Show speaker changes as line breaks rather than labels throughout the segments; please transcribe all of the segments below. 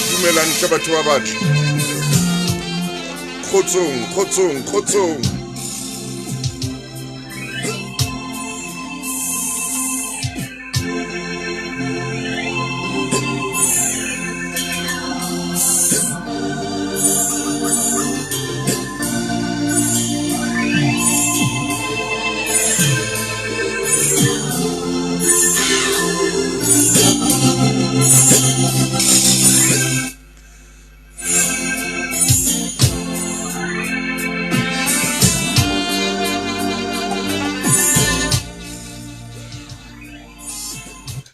Dumelang hle batho ba batle. Kgotsong.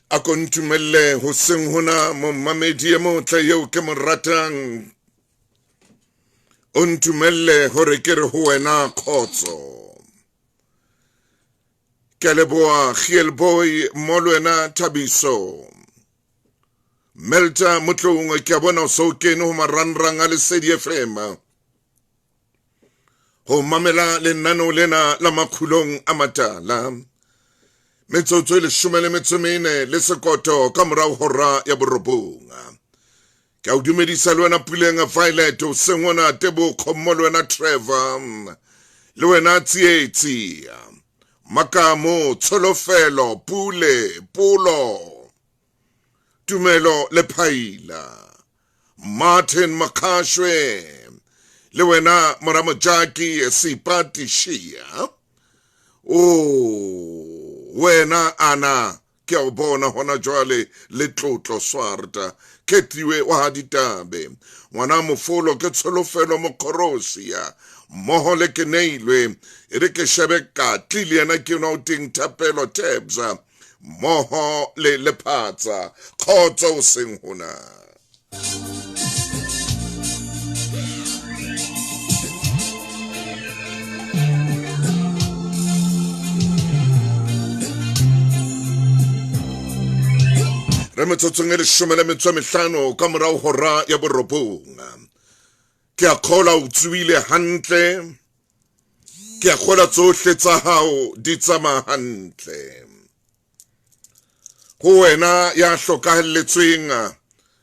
A kontumelle ho seng hona mo mamedi e motle eo ke mo ratang. O ntumelle hore ke re ho wena khotso. Ke leboha Gielboy mo le wena Thabiso. Melta Motaung ke a bona o so kene ho marangrang a lesedi FM. Ho mamela lenaneo lena la makgulong a matala. Metsotso e 14 le sekoto ka morao hora ya borobonga. Ke a dumedisa le wena Puleng Violet o sengwana Tebogo mo le wena Trevor le wena Tsietsi Makamo Tsholofelo Pule Pulo Tumelo le Phaila Martin Makashwe le wena Moramojaki Sipati Shia. Wena ana ke a bona hona jwale le tlotlo swarta ketiwe wa ditabe ngwana mofolo ke tsholofelo mo Korosia moho le keneilwe ere ke shebeka tliliana ke no ting tapelo tebza moho le lephatsa khotso seng hona. Re metsotsong e 15 ka morao hora ya borobonga. Ke a kgola o tsuile hantle. Ke a kgola tsohle tsa hao di tsamaya hantle. Ho wena ya hlokahelletsweng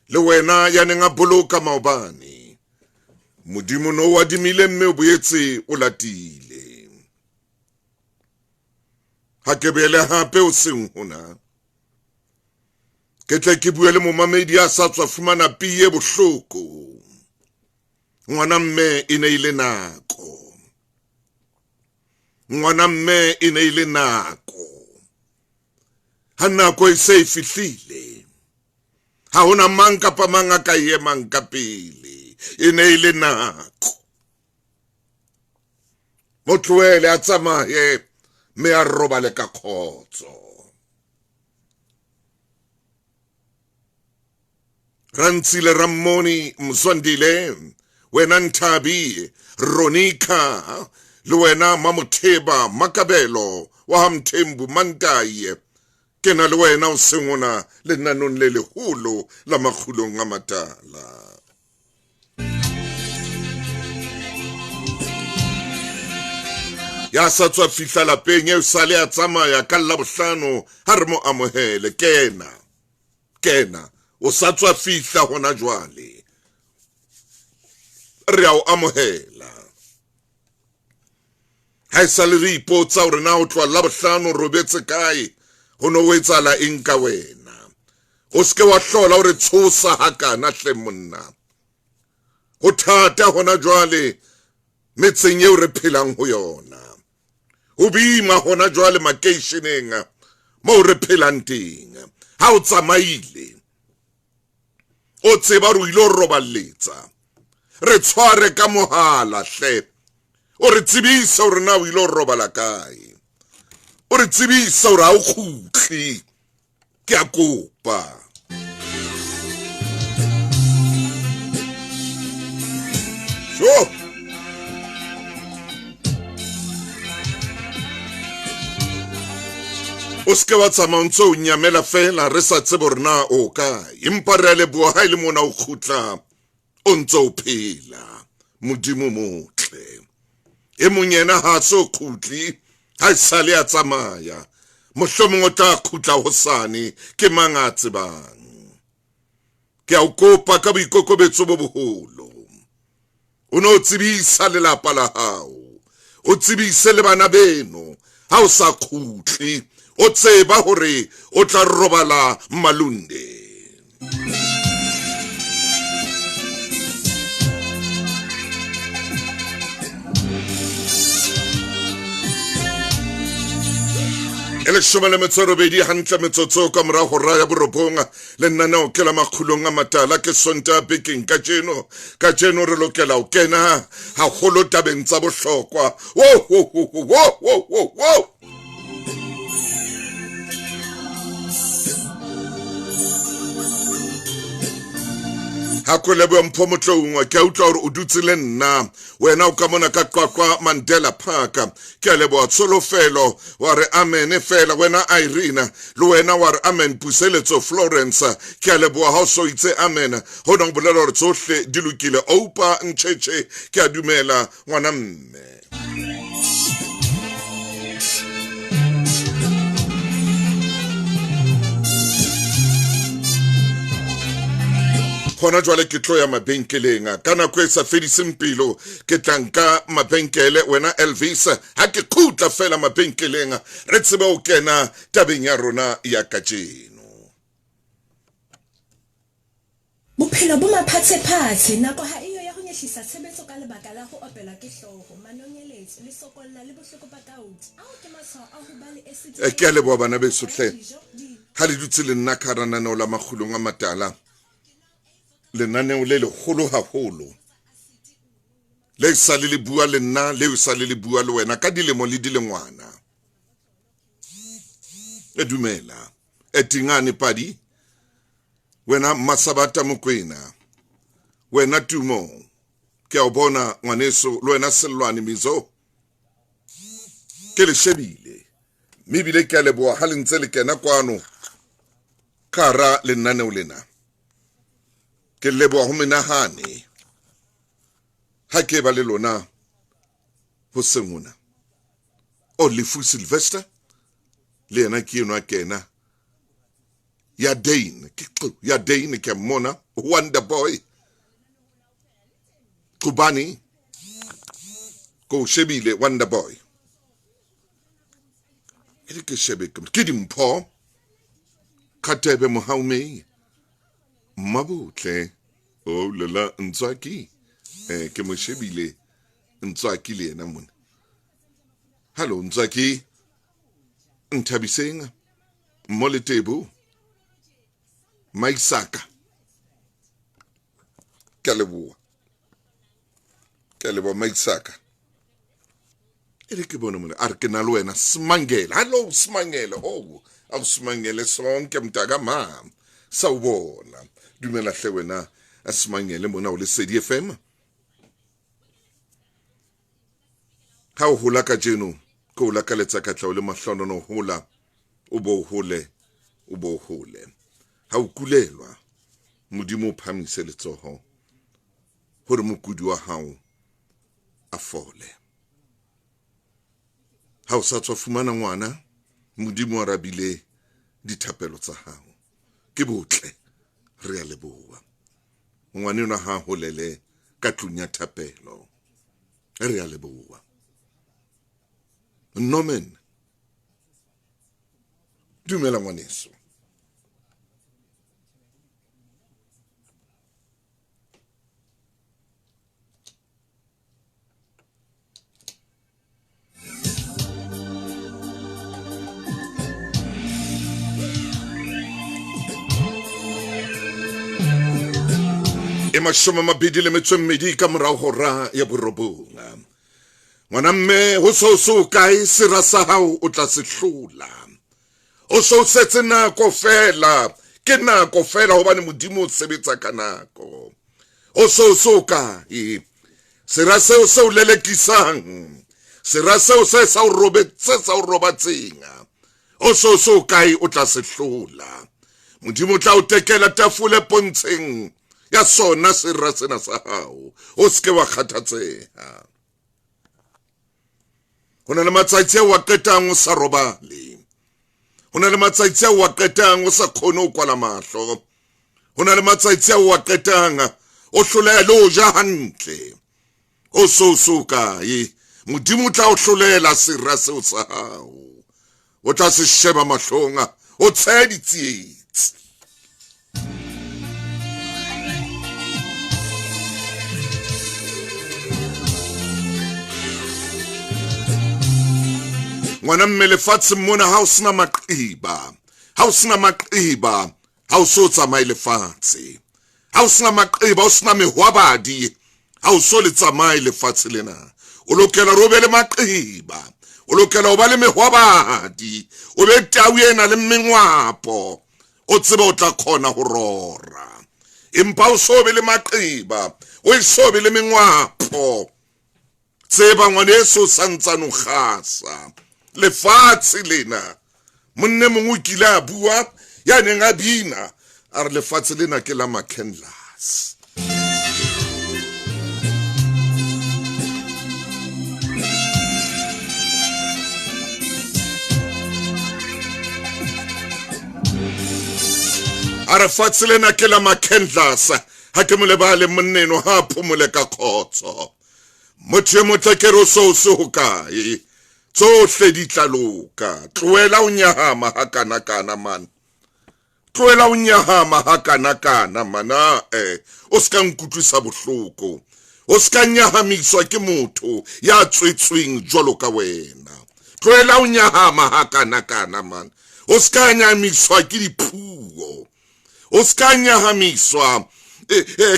le wena ya neng a boloka maobane. Modimo no wa dimile mme o boetse o latile. Ha ke bele hape o seng hona. Ke tle ke bue le momamedi a sa tswa fumana piye bohloko. Ngwana mme e ne ile nako. Ngwana mme e ne ile nako. Ha nako e se e fihlile. Ha hona mang kapa mang a ka emang ka pele. E ne ile nako. Mo tlohele a tsamaye me a robale ka khotso. Rantsile Ramoni Mswandile, wena Ntabi, Ronika, le wena Mamutheba Makabelo, wa Mthembu Mantaye, kena le wena o sengona le nanong le leholo la makgulong a matala. Ya sa tswa fihla lapeng eo sale a tsamaya ka Labohlano ha re mo amohele. Kena o sa tswa fihla hona jwale re a o amohela. Ha e sa le re ipotsa hore na o tloha Labohlano robetse kae ho no etsala eng ka wena. O ske wa hlola hore tshosa hakana hle monna. Ho thata hona jwale metseng eo re phelang ho yona. Ho bima hona jwale makeisheneng mo re phelang teng. Ha o tsamaile o tseba re ilo roballetsa. Re tshware ka mohala hle. O re tsebisa hore na o ilo robala kae. O re tsebisa hore ha o kgutli. Ke a kopa. So o ske wa tsamantso o nyamela fela re sa tsebe hore na o kae. Empa re a leboha ha ile mona o kgutla o ntso o phela. Modimo motle. E mong yena ha so kgutli ha sale a tsamaya mohlomong o tla khutla hosane ke mang a tsebang ke a o kopa ka boikokobetso bo boholo o no tsebisa lelapa la hao o tsebise le bana beno ha o sa khutli o tseba hore o tla robala malunde Eleshome le metso robedi hantle metsotso ka mora hora ya borobonga le nnaneo ke la makgulong a matala ke sonta bekeng ka jeno re lokela o kena haholo tabeng tsa bohlokwa wo ha ko lebo mpho Motaung ke utlwa hore o dutse le nna wena o ka mona ka Qwaqwa Mandela Park ke lebo tsolofelo wa re amen fela wena Irene le wena wa re amen Puseletso Florence ke lebo ha o so itse amen ho nong bolela hore tsohle di lokile oupa ntcheche ke a dumela ngwana mme Hona jwale ke tlo ya mabenkeleng ka nako e sa fediseng pelo ke tlanka mabenkele wena Elvis ha ke khutla fela mabenkeleng re tsebe o kena tabeng ya rona ya kajeno
bophelo bo maphatsephatse nako ha iyo ya ho nyehlisa tshebetso ka lebaka la ho opelwa ke hloho manonyeletso le sokolla le bohloko ba kauti ao ke matshwao a ho ba le acid
ke a leboha bana beso hle ha le dutse le nna ka rananeo la makgulong a matala lenaneo le leholo haholo le sa le bua le nna le sa le bua le wena ka dilemo le dilengwana e dumela e tingane padi wena Masabata Mokwena wena Tumo ke a bona ngwaneso le wena Selwane Mizo ke le shebile mebile ke a leboha ha le ntse le kena kwano kara lenaneo lena ke leboha ho menahane ha ke ba le lona ho sengona o Lefu Sylvester le yena ke eno a kena ya Dane ke mona Wonder Boy Kubani ko shebile Wonder Boy ke shebe ke dimpho Khatebe Mohaume Mabutle oh lela Ntswaki ke mo shebile Ntswaki le yena mona Hello Ntswaki Nthabiseng Moletebo Maisaka Kalebo Maisaka ke bona mona are ke na le wena Smangela hello Smangela oh au Smangela sonke mtaka mam sawubona dumela hle wena Smangela mona o lesedi FM ha o hola ka jeno ko la ka letsa ka tla o le mahlono no hola o bo hole ha o kulelwa modimo phamise letsoho hore mokudi wa hao a fole ha o sa tswa fumana ngwana modimo a rabile dithapelo tsa hao ke botle re a leboha ngwane ona ha holele ka tlung ya thapelo re a leboha Nomen dumela ngwaneso mashome mabedi le metso mmedi ka morao hora ya borobonga ngwana mme ho so kae sera sa hao o tla se hlola o so setse nako fela ke nako fela hobane modimo o sebetsa ka nako o so kae sera seo se o lelekisang sera seo se sa o robatsenga o so kae o tla se hlola modimo tla o tekela tafole pontsheng ya sona sera sena sa hao o ske wa kgathatseha Ho na le matsatsi wa qetang o sa robale. Ho na le matsatsi wa qetang o sa khone ho kwala mahlo. Ho na le matsatsi wa qetang o hlolela o ja hantle. O soka ye modimo tla o hlolela sera seo sa hao. O tla se sheba mahlonga o tsaya ditsietsi. Ngwana mme lefatshe mona ha o sena maqeba. Ha o sena maqeba ha o so tsamaye lefatshe. Ha o sena maqeba o sena mehwabadi ha o so le tsamaye lefatshe lena. O lokela ho be le maqeba. O lokela ho ba le mehwabadi. O be tau ena le mengwapo. O tsebe o tla khona ho rora. Empa o so be le maqeba. O so be le mengwapo. Tseba ngwaneso santsane o khasa. Lefatshe lena. Monne mongwe kile a bua ya neng a bina a re lefatshe lena ke la Makenlas. A re fatshe lena ke la Makenlas ha ke mo lebale monneno ha phomole ka khotso. Motho motle ke ro so hokae. Tsohle di tlaloka. Tloela o nyahama ha kana man. Tloela o nyahama ha kana mana o ska nkutlwisa bohloko. O ska nyahamiswa ke motho ya tswetsweng jwalo ka wena. Tloela o nyahama ha kana man. O ska nyahamiswa ke dipuo. O ska nyahamiswa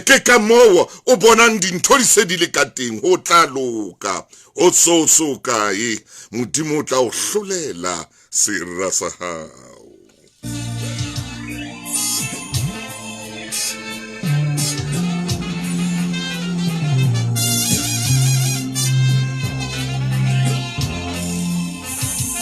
ke ka moo o bonang dintho di se di le ka teng ho tla loka. O so kae modimo tla o hlolela sera sa hao.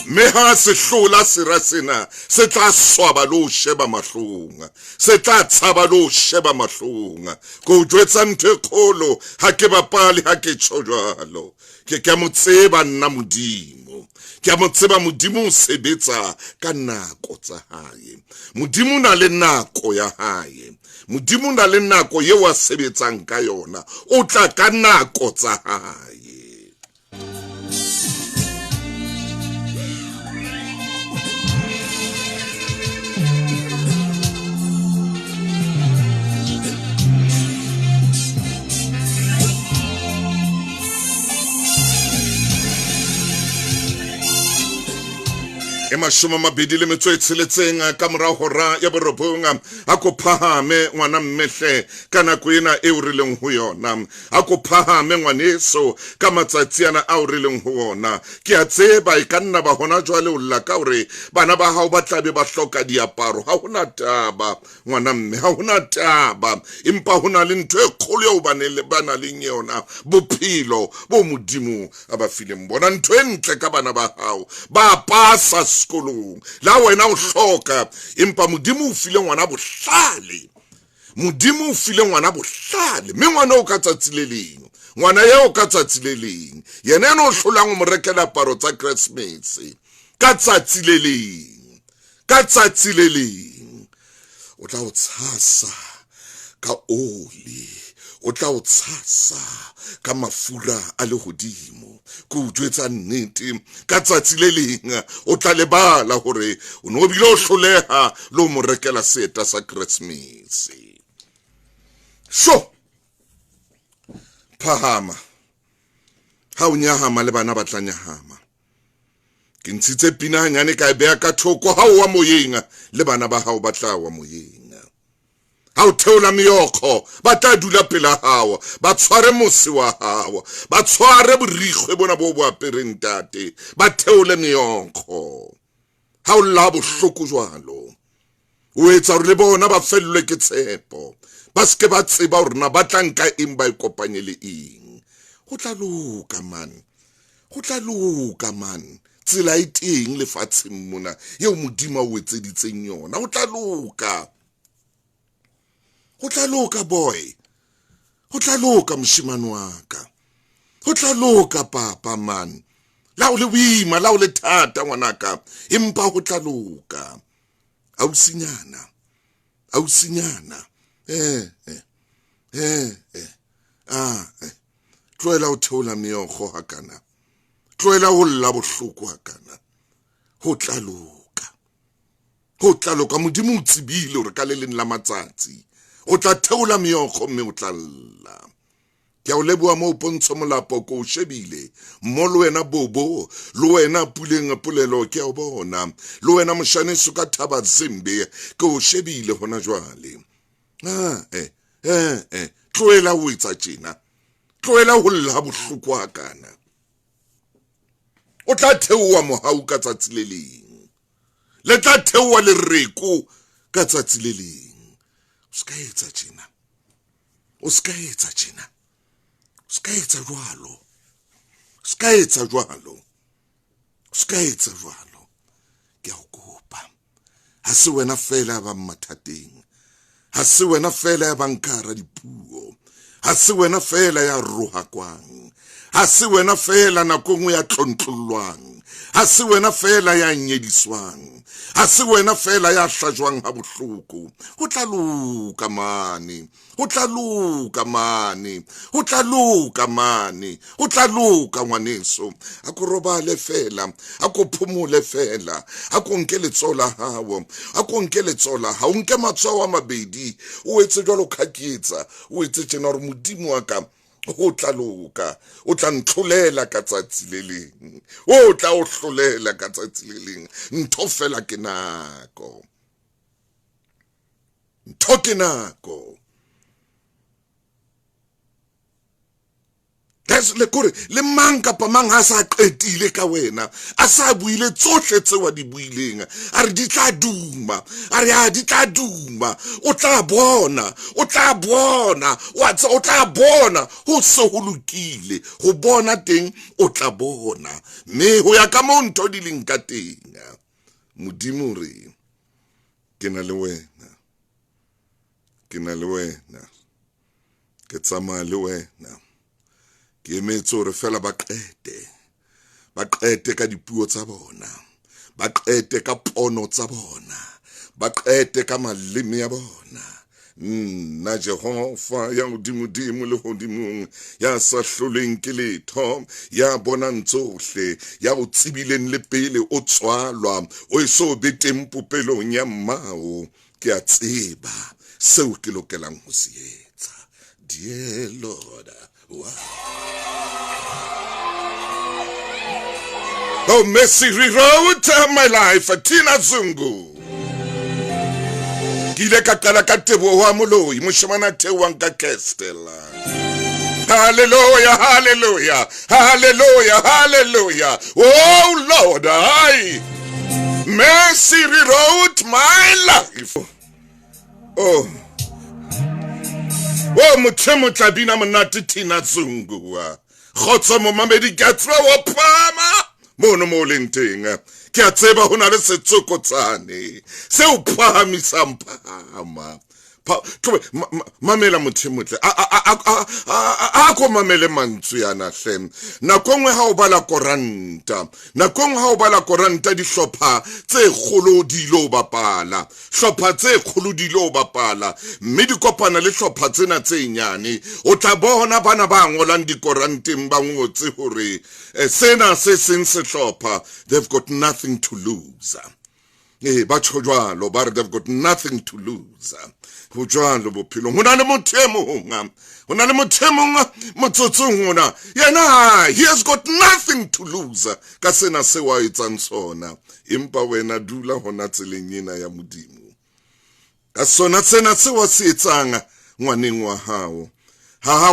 Meha se hlola sera sena se tla swaba lo sheba mahlonga. Se tla tshaba lo sheba mahlonga. Ko jwetsa ntho kholo ha ke bapale ha ke tshojalo. Ke mo tseba nna modimo. Ke mo tseba modimo o sebetsa ka nako tsa hae. Modimo na le nako ya hae. Modimo na le nako ye wa sebetsang ka yona. O tla ka nako tsa hae. Mashoma mabedi le metso e tsheletseng ka mora hora ya borobonga a ko phahame ngwana mmehle ka nako ena e o rileng ho yona. A ko phahame ngwaneso ka matsatsi ana a o rileng ho ona. Ke a tseba e ka nna ba hona jwale o lla ka hore bana ba hao ba tlabe ba hloka diaparo. Ha hona taba ngwana mme, ha hona taba. Empa hona le ntho e kholo eo bana le yona. Bophelo bo modimo a ba fileng bona. Ntho e ntle ka bana ba hao ba pasa sekolong la wena o hloka. Empa modimo o file ngwana bohlale. Modimo o file ngwana bohlale. Mme ngwana o ka tsatsi le leng, ngwana yeo ka tsatsi le leng, yena eno o hlolang o mo rekela paro tsa Christmas ka tsatsi le leng, ka tsatsi le leng o tla o tshasa ka oli, o tla o tshasa ka mafura a lehodimo. Ko jwetsa nnete ka tsatsi le leng o tla lebala hore o no bile o hloleha lo mo rekela seeta sa Christmas. So phahama ha o nyahama le bana ba tla nyahama. Ke ntshitse pina hanyane ka e beha ka thoko ha o wa moyeng le bana ba hao ba tla wa moyeng. Ha o theola meyokgo ba tla dula pela hao, ba tshware mose wa hao, ba tshware borikgwe bona bo apereng tate, ba theole meyokgo. Ha o lla bohloko jwalo o etsa hore le bona ba fellwe ke tshepo, ba ske ba tseba hore na ba tla nka eng ba ikopanye le eng. Ho tla loka man, ho tla loka man. Tsela e teng lefatsheng mona eo modimo o etseditseng yona. Ho tla loka, ho tla loka boy, ho tla loka moshimane wa ka, ho tla loka papa man. la o le boima la o le thata ngwanaka empa go tla loka ausinyana tloela o theola meokgo hakana tloela go lla bohloko hakana go tla loka modimo o tsebile gore ka le leng la matsatsi o tla theola meokgo mme o tla lla ke a o leboa mo pontsho molapo ko o shebile mo le wena bobo le wena puleng polelo ke a o bona le wena moshaneso ka thaba zembe ke o shebile hona jwale tloela o etsa tjena tloela ho lla bohloko hakana o tla theoa mohau ka tsatsi le leng le tla theoa lereko ka tsatsi le leng o ska etsa tjena ska etsa jwalo ke a o kopa ha se wena fela ba mathateng ha se wena fela ya bankara dipuo ha se wena fela ya rohakwang ha se wena fela nakong ya tlontlolwang ha se wena fela ya nyediswang ha se wena fela ya hlajwang ha bohloko ho tla loka mane ho tla loka ngwaneso a ko robale fela a ko phumule fela a ko nke letsola hawo a ko nke letsola ha o nke matshwao a mabedi o etse jwalo khakietsa o etse tjena re modimo wa ka o tla loka o tla ntlolela ka tsatsi le leng o tla o hlolela ka tsatsi le leng ntho fela ke nako le kore le mang kapa mang ha sa qetile ka wena a sa buile tsohle tse wa di buileng a re di tla duma o tla bona o tla bona ho se ho lokile ho bona teng o tla bona mme ho ya ka mo ntho di leng ka teng modimo re ke na le wena ke tsamaya le wena ke emetso re fela ba qete ka dipuo tsa bona ba qete ka pono tsa bona ba qete ka maleme ya bona na Jehova ya modimo le hodimong ya sa hloleng ke letho ya bona ntsohle ya o tsibileng le pele o tswalwa o eso beteng popelong ya mmao ke a tseba seo ke lokelang ho se etsa dear Lord. Wow. Oh, mercy rewrote my life, Tina Zungu. Kile kakala katebo wa moloi, mushimana tewang ka Kestela. Hallelujah, hallelujah, hallelujah, hallelujah. Oh Lord, mercy rewrote my life. Oh, muthemo tlabina monate Tina Zungu. Khotsa mo mamedi katswa wa pama. Mono mo leng teng ke a tseba hona le setsokotsane se o phahamisa mpama mamela mothemotle a ko mamele mantswe yana hle nakongwe ha o bala koranta di hlopha tse kgolo di lo bapala mme di kopana le hlopha tsena tse nyane o tla bona bana ba ngolang di koranteng ba ngotse hore sena se seng se hlopha they've got nothing to lose ba tjojwalo ba re they've got nothing to lose bojwalo bophelo hona le mothemo motsotsong hona yena he has got nothing to lose ka sena se wa etsang sona empa wena dula hona tseleng ena ya modimo ka sona sena se wa se etsang ngwaneng wa hao ha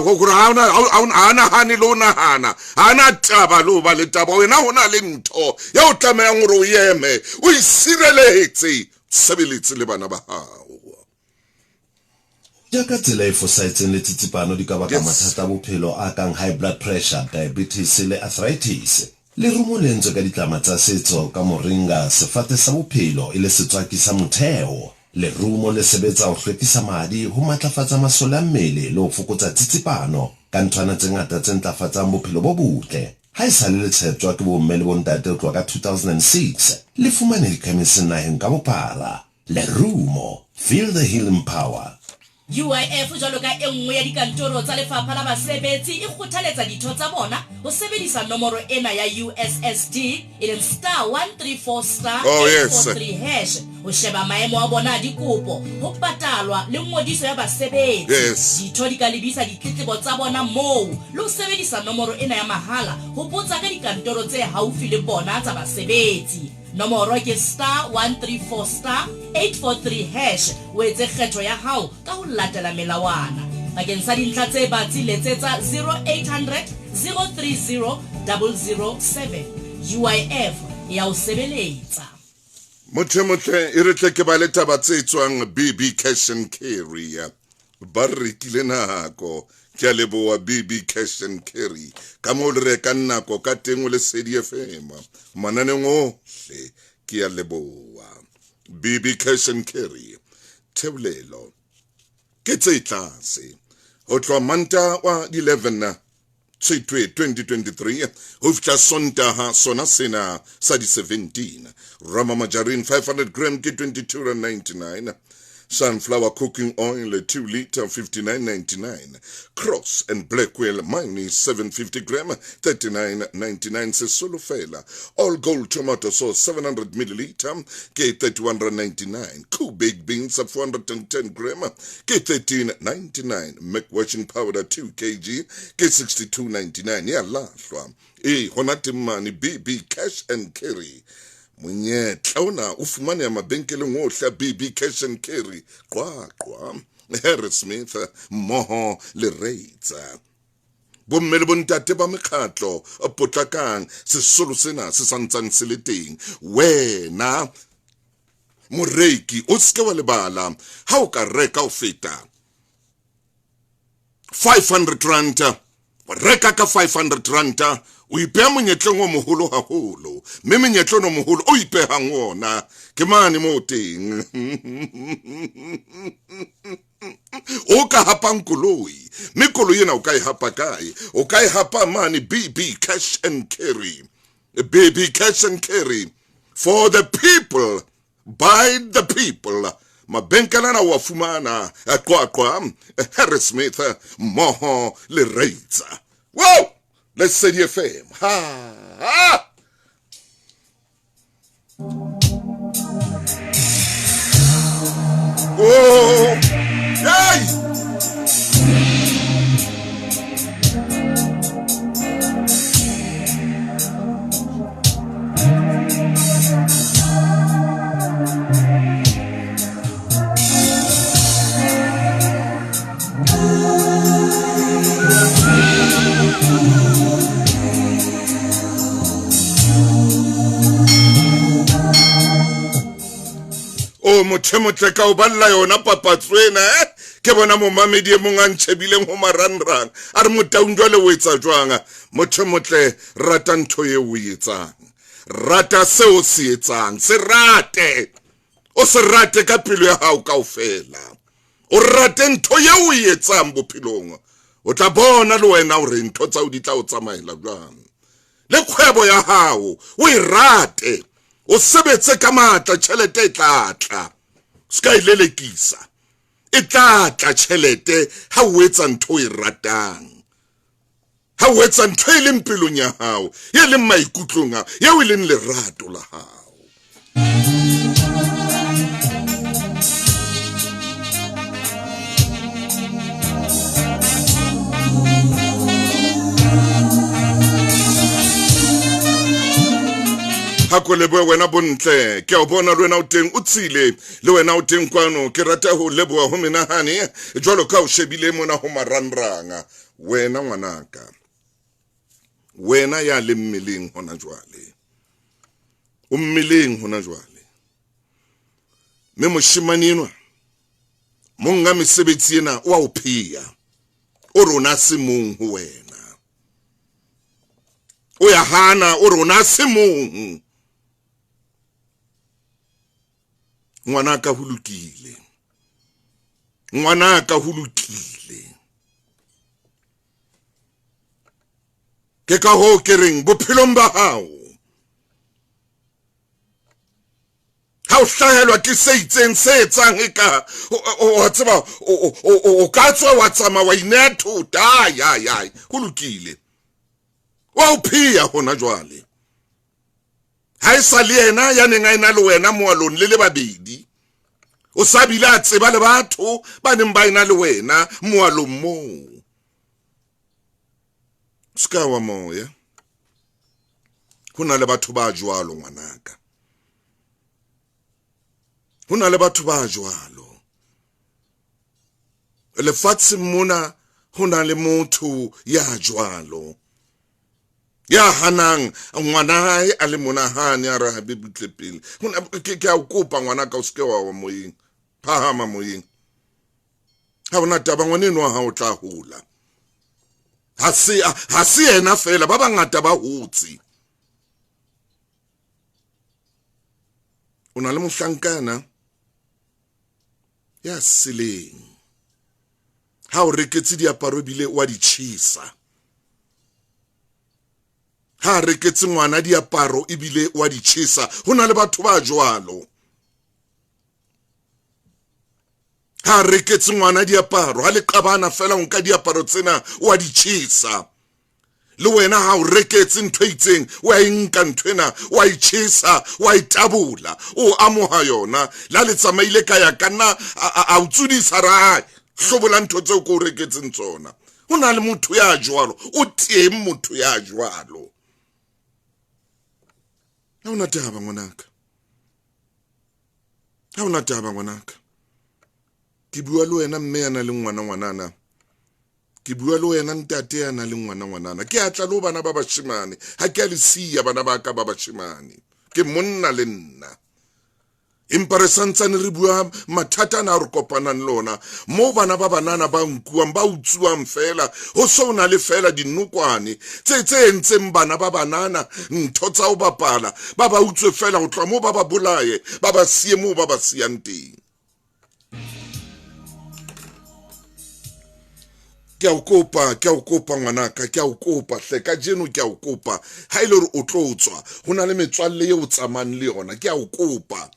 ana hani lo nahana ana taba lo ba le taba wena hona le ntho ya o tlameya ngoro o yeme o isireletse sebeletse le bana ba hao
Jaka tsela e fosahetseng le tsitsipano di ka baka mathata a bophelo a kang high blood pressure, diabetes le arthritis. Le rumo lentswe ka ditlama tsa setso ka moringa sefate sa bophelo e le setswaki sa motheo. Le rumo le sebetsa ho hlwekisa madi ho matlafatsa masole a mmele le ho fokotsa tsitsipano ka nthwana tse ngata tse ntlafatsang bophelo bo botle. ha esale le tshetjwa ke bomme le bontate ho tloha ka 2006 le fumane dikhemising naheng ka bophara. Lerumo, feel the healing power.
UIF jwalo ka enngwe ya dikantoro tsa lefapha la basebetsi e kgothaletsa ditho tsa bona ho sebedisa nomoro ena ya USSD e leng *134*843# ho sheba maemo a bona a dikopo, ho patalwa le ngodiso ya basebetsi. Ditho di ka lebisa ditletlebo tsa bona moo le ho sebedisa nomoro ena ya mahala ho botsa ka dikantoro tse haufi le bona tsa basebetsi. Nomoro ke *134*843# o etse kgetho ya hao ka ho latela melawana. Bakeng sa dintlha tse batsi letsetsa 0800 030 007. UIF ya o sebeletsa.
Motlhe e re tle ke ba le taba tse tswang BB Cash and Carry. Ba rekile nako ke a leboa BB Cash and Carry ka mo le reka nako ka teng le lesedi FM mananeng ohle ke a leboa BB Cash and Carry. Thebolelo ke tse tlase ho tloha manta wa 11 Tshitwe 2023 ho fihla Sontaha sona sena sa di 17. Rama margarine 500 gram ke 22.99. Sunflower cooking oil 2 liter 59.99. Cross and Blackwell mayonnaise 750 gram 39.99 Sesolo fela. All gold tomato sauce 700 milliliter ke 31.99. Cool baked beans 410 gram ke 13.99. Mac washing powder 2 kg ke 62.99. Ya lahlwa hona timani BB Cash and Carry. Monyetla ona o fumane ya mabenkeleng ohle BB Cash and Carry qwa Harrismith mmoho le Reitsa. Bomme le bontate ba mekgatlo a potlakang sesolo sena se santsane se le teng. Wena moreki o ske wa lebala ha o ka reka o feta 500 ranta reka ka 500 ranta o ipeha monyetleng o moholo haholo mme monyetleng o moholo o ipehang ona ke mane mo teng o ka hapang koloi mme koloi ena o ka e hapa kae o ka e hapa mane BB Cash and Carry. BB Cash and Carry for the people by the people. Mabenkelana wa fumana qwa Harrismith mmoho le Reitsa. Wow, let's say the FM. Ha. Oh, hey. O mothemotle ka o balla yona papatswena ke bona mo mamedi e monga ntshebile ho maranrang a re Motaung jwale o etsa jwang mothemotle rata ntho ye o etsang rata seo se etsang se rate o se rate ka pelo ya hao kaofela o rate ntho ye o etsang bophelong o tla bona le wena o re ntho tsa o di tla o tsamaela jwang le kgwebo ya hao o e rate o sebetse ka matla tšhelete e tlatla ska ilelekisa e tlatla tšhelete ha o etsa ntho e ratang ha o etsa ntho e leng pelong ya hao ye leng maikutlong a ye o leng lerato la hao. Hako leboe wena bontle ke o bona le wena o teng o tsile le wena o teng kwano ke rata ho leboa ho menahane jwalo ka o shebile mona ho maranranga wena ngwanaka wena ya le mmeleng hona jwale o mmeleng hona jwale me moshimane enwa monga mesebetsi ena o a o phia o rona se mong ho wena o ya hana o rona se mong ngwanaka hulukile ke ka ho ke reng bophelong ba hao ha o hlahelwa ke se itseng se etsang eka o tseba o ka tswa wa tsama wa ineto ya ho lokile wa o phia hona jwale ha isa le yena ya neng a ina le wena moalong le babedi o sabile a tseba le batho ba neng ba ina le wena moalong moo ska wa moya hona le batho ba jwalo ngwanaka hona le batho ba jwalo lefatshe mona hona le motho ya jwalo ya hanang ngwana hae a le mona hane a re habibutle pele ke a kopa ngwana ka o seke wa moyeng phahama moyeng ha bona taba ngwaneno wa ha o tla hula ha se ena fela ba bangata ba hotse ona le mohlankana ya seleng ha o reketse diaparo bile wa di tshisa ha reketse ngwana diaparo ebile wa di tshisa hona le batho ba jwalo ha reketse ngwana diaparo ha le qabana fela nka diaparo tsena wa di tshisa le wena ha o reketse ntho itseng wa inka nthwena wa itshisa wa itabula o amoha yona la le tsamaile ka ya kana a utsudisa ra hlobola ntho tseo ko reketseng tsona hona le motho ya jwalo o teng motho ya jwalo ha ona taba ngwanaka ha ona taba ngwanaka ke bua le wena mme yana le ngwanana ke bua le wena ntate yana le ngwanana ke atla lo bana ba bashimane ha ke a le siya bana ba ka ba bashimane ke monna le nna imperesantsane re bua mathata na re kopanang lona mo bana ba banana ba nkuang ba utsuang fela ho sona le fela dinokwane tse entseng bana ba banana ntho tsa o bapala ba utswe fela ho tloa mo ba bolaye ba sie mo ba siang teng ke a o kopa ngwanaka ke a o kopa hle ka jeno ke a o kopa ha ile re o tlo tswa hona le metswalle ye o tsamang le yona ke a o kopa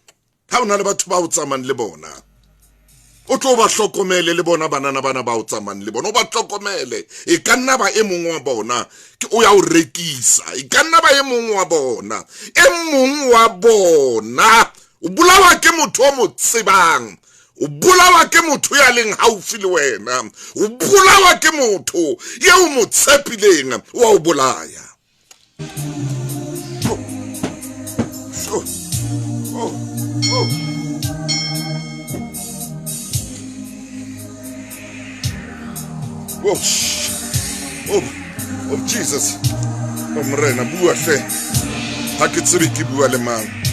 ha ona le batho ba o tsamang le bona o tlo ba hlokomele le bona banana bana ba o tsamang le bona o ba hlokomele e ka nna ba e mongwe wa bona ke o ya o rekisa e ka nna ba e mongwe wa bona o bulawa ke motho o mo tsebang o bulawa ke motho ya leng haufi le wena o bulawa ke motho ye o mo tshepileng wa o bolaya Oh Jesus omrena bua hle ha ke tsebe ke bua le mang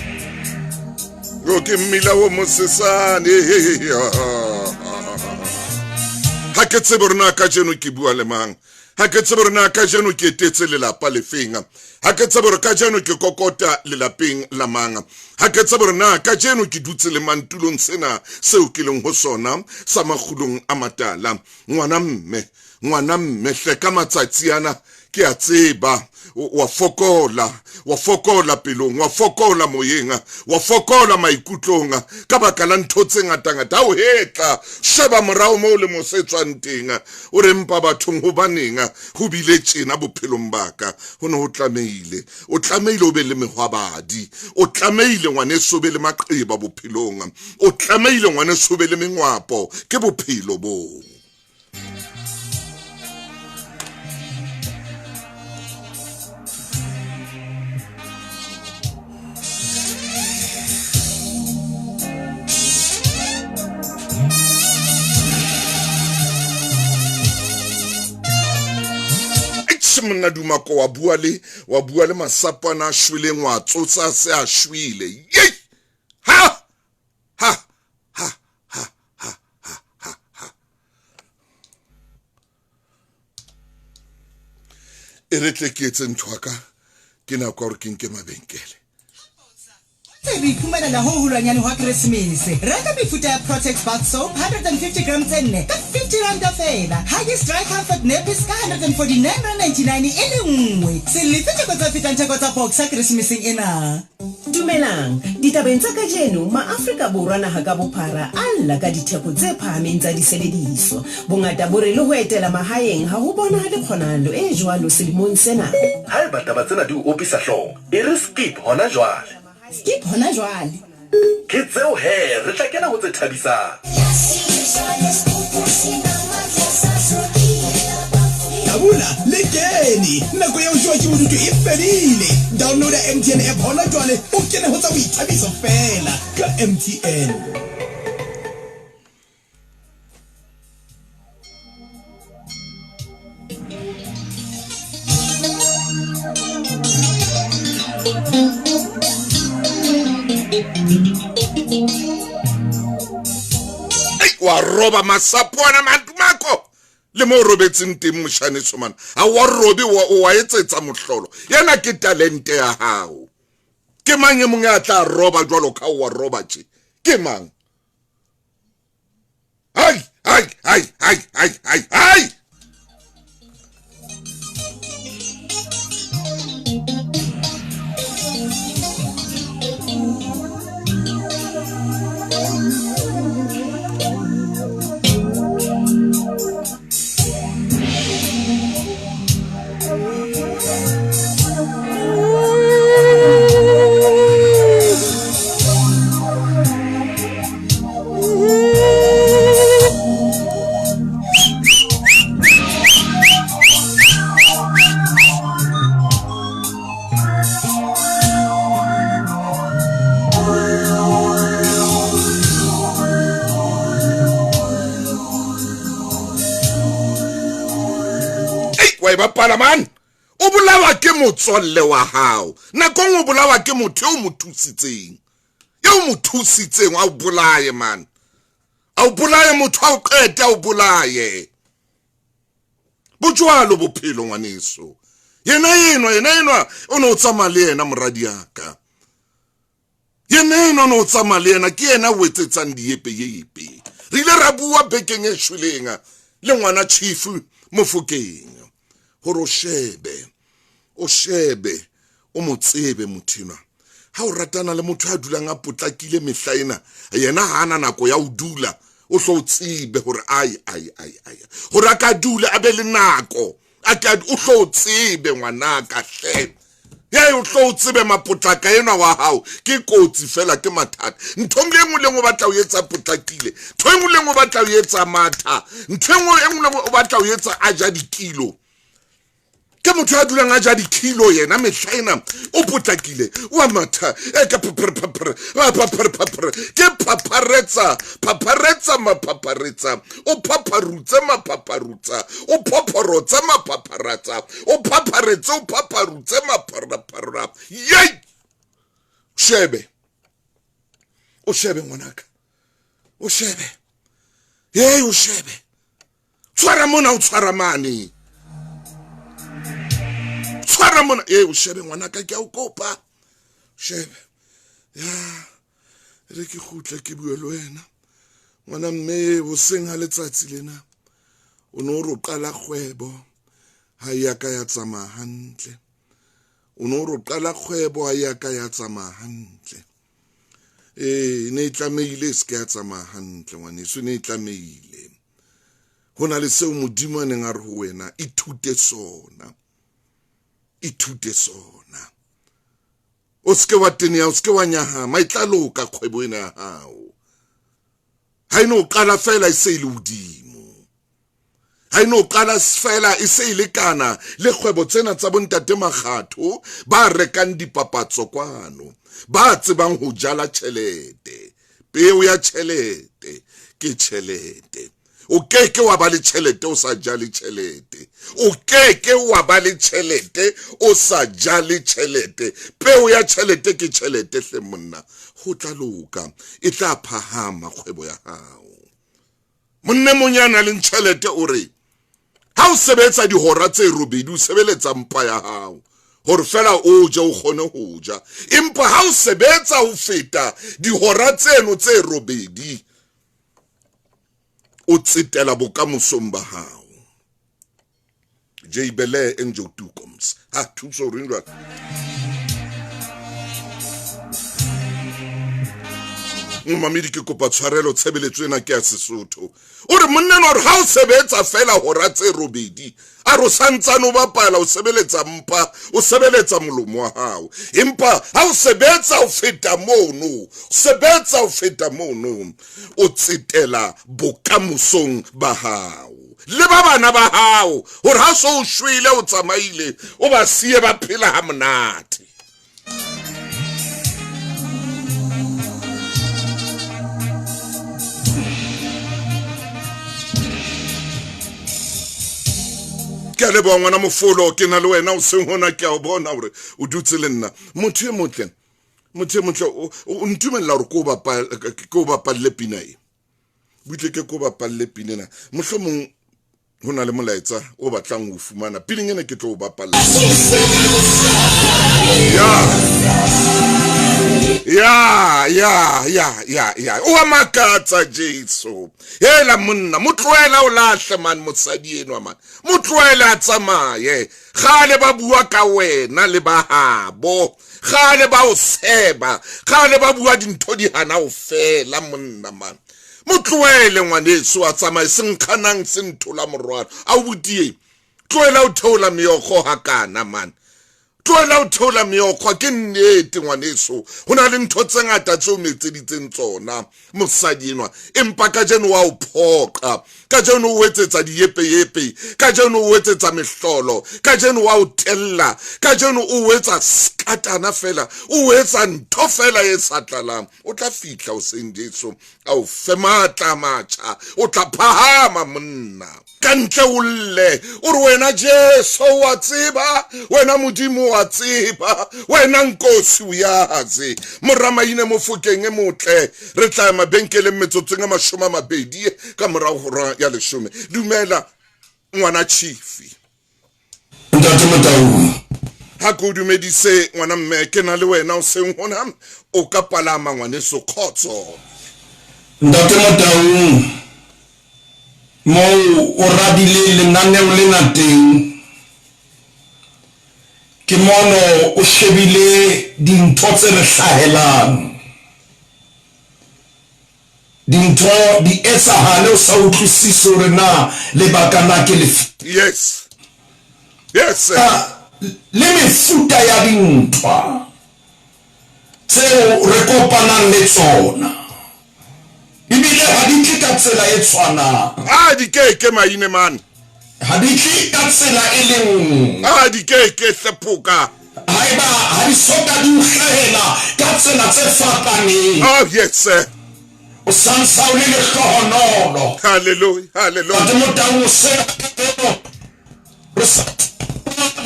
go ke mmila wo mosesane ha ke tsebe rena ka jeno ke bua le mang ha ke tsebe rena ka jeno ke tetse le lapa le fenga ha ke tsebe ka jeno ke kokota le lapeng la manga ha ke tsebe rena ka jeno ke dutse le mantulong sena seo ke leng ho sona sa makgulong a matala ngwana mme hle ka matsatsi ana ke a tseba wa fokola pelong wa fokola moyeng wa fokola maikutlong ka baka la ntho tse ngata ha o hetla sheba morao mo le mosetswang teng o re mpa bathong ho baneng ho bile tjena bophelong baka ho ne ho tlameile o be le mehwabadi o tlameile ngwane so be le maqeba bophelong o tlameile ngwane so be le mengwapo ke bophelo bo mna duma ko wa bua le masapana a shwileng wa tsotsa se a shwile ye ha e re tle ke etse ntwaka ke na kwa re ke nke mabenkele
re iphumana ho hulwanyane hwa Christmas. Reka mefuta ya Protex bath soap 150 grams enne ka 50 rand fela. Huggies dry comfort nappies ka 149.99 e le nngwe. Se lefe tsheko tsa fetang tsheko tsa box Christmas ena.
Dumelang, ditabeng tsa kajeno maAfrika Borwa naha ka bophara a lla ka ditheko tse phahameng tsa disebediswa. Bongata bo re le ho etela mahaeng ha ho bona le kgonahalo e jwalo selemong sena.
Haeba taba tsena di o opisa hlooho, e re skip hona jwale.
Skip hona jwale.
Ke tseo he, re tla kena ho tse thabisang.
Tabula le keni nako ya ushwa ke bodutu e fedile. Download MTN app hona jwale o kene ho tsa boithabiso fela ka MTN.
Wa roba masapwana mako le mo robetseng teng moshane tsomana a wa robe wa etsetsa mohlolo yana ke talente ya hao ke mang ye mong ya tla roba jwalo ka wa roba tje ke mang hai ba palaman o bolawa ke motswalle wa hao nakong o bolawa ke motho o mothusitseng a o bolaye man a o bolaye motho a o qeta o bolaye botjwalo bophelo ngwaneso yena o no tsama le yena moradi yaka yena no tsama le yena ke yena o etsetsang diepe re ile ra bua bekeng e shwelenga le ngwana chief Mofokeng hore o shebe o motsebe mothina ha o ratana le motho a dulang a potlakile mehlaena yena hana nako ya o dula o hlo tsebe hore ai hore aka dula a be le nako aka o hlo tsebe ngwanaka hle ye o hlo tsebe mapotlaka ena wa hao ke kotsi fela ke mathata nthong le ngwe o batla o etsa potlakile nthong le ngwe o batla o etsa matha nthong le ngwe o batla o etsa aja dikilo ke motho a dulang a ja dikilo yena mehlaena o potlakile wa matha e ka ke paparetsa mapaparetsa o paparutse mapaparutsa o paparotsa mapaparatsa o paparetse o paparutse maparapara yey o shebe ngwanaka o shebe tshwara mona o tshwara mane tshwara mona o shebe ngwanaka ke a o kopa shebe ya re ke khutla ke bua le wena ngwana mme bo senga letsatsi lena o no ro qala kgwebo ha ya ka ya tsama hantle o no ro qala kgwebo ha ya ka ya tsama hantle ne itlameile se ka tsama hantle ngwane se ne itlameile hona le seo modimo a neng a re ho wena ithute sona o ske wa tenia o ske wa nyaha maitlalo ka kgwebo ena ya hao ha ino qala fela e se ile udimo ha ino qala fela e se ile kana le kgwebo tsena tsa bontate makgatho ba rekang dipapatso kwano ba tsebang ho jala tjhelete peo ya tjhelete ke tjhelete o keke wa ba le tjhelete o sa jale tjhelete o keke wa ba le tjhelete o sa jale tjhelete peo ya tjhelete ke tjhelete hle monna ho tla loka e tla phahama kgwebo ya hao monne monyana le tjhelete o re ha o sebetsa dihora tse robedi o sebeletsa mpa ya hao hore fela o ja o kgone ho ja empa ha o sebetsa ho feta dihora tseno tse robedi o tsetela bokamosong ba hao Jebele enjo tukoms ha thuso rinwa Mamedi ke kopa tshwarelo tshebeletso ena ke a Sesotho o re monneno hore ha o sebetsa fela hora tse robedi a ro santsana o bapala o sebeletsa mpa o sebeletsa molomo wa hao empa ha o sebetsa o feta mono o tsetela bokamosong ba hao le ba bana ba hao hore ha so o shwele o tsamaile o ba siye ba phela ha monate ke le ba ngwana mofolo ke na le wena o seng hona ke a bona hore o dutse le nna motho e motle o ntumella hore ko ba palle pina e butle ke ko ba palle pina na mohlomong hona le molaetsa o batlang ho fumana piling ena ke tlo ba palla ya o makatsa Jesu hela monna motloela o lahle man motsadi enwa man motloela tsamaye gale ba bua ka wena le ba habo gale ba o seba gale ba bua dintho di hana o fela monna man motloele ngwaneso a tsamaye senkganang senthola morwalo a o butie tloela o theola meokgo hakana man tloela o theola meokgo ke nnete ngwaneso hona le ntho tse ngata tse o metseditseng tsona mosadi enwa empa ka jeno wa o phoqa ka jeno o etsetsa diyepe ka jeno o etsetsa mehlolo ka jeno wa o tella ka jeno o etsa skatana fela o etsa ntho fela e satlalang o tla fihla o seng Jesu a o fematla matcha o tla phahama monna kantle ulle o re wena Jesu wa tseba wena modimo wa tseba wena nkosi uyazi moramaine mofokeng e motle re tla mabenkele metsotsong a 20 ka morao hora ya 10 dumela ngwana chifi
Thuso Motaung
ha go dumedise ngwana mme ke na le wena o seng hona o ka palama ngwaneso khotso
Thuso Motaung mo o radile lenaneo lena teng ke mono o shebile dintho tse re hlahelang dintho di etsahale o sa utlwisise hore na lebaka la ke le
yes
le mefuta ya dintwa tseo re kopanang le tsona ibile ha di tlika tsela e tshwana
di keke maine man
ha di tlika tsela e le nngwe
di keke hlephuka
haeba ha di soka di hlahela ka tsela tse fapaneng
yes sir
o sansa o le lehlohonolo
hallelujah
Thuso Motaung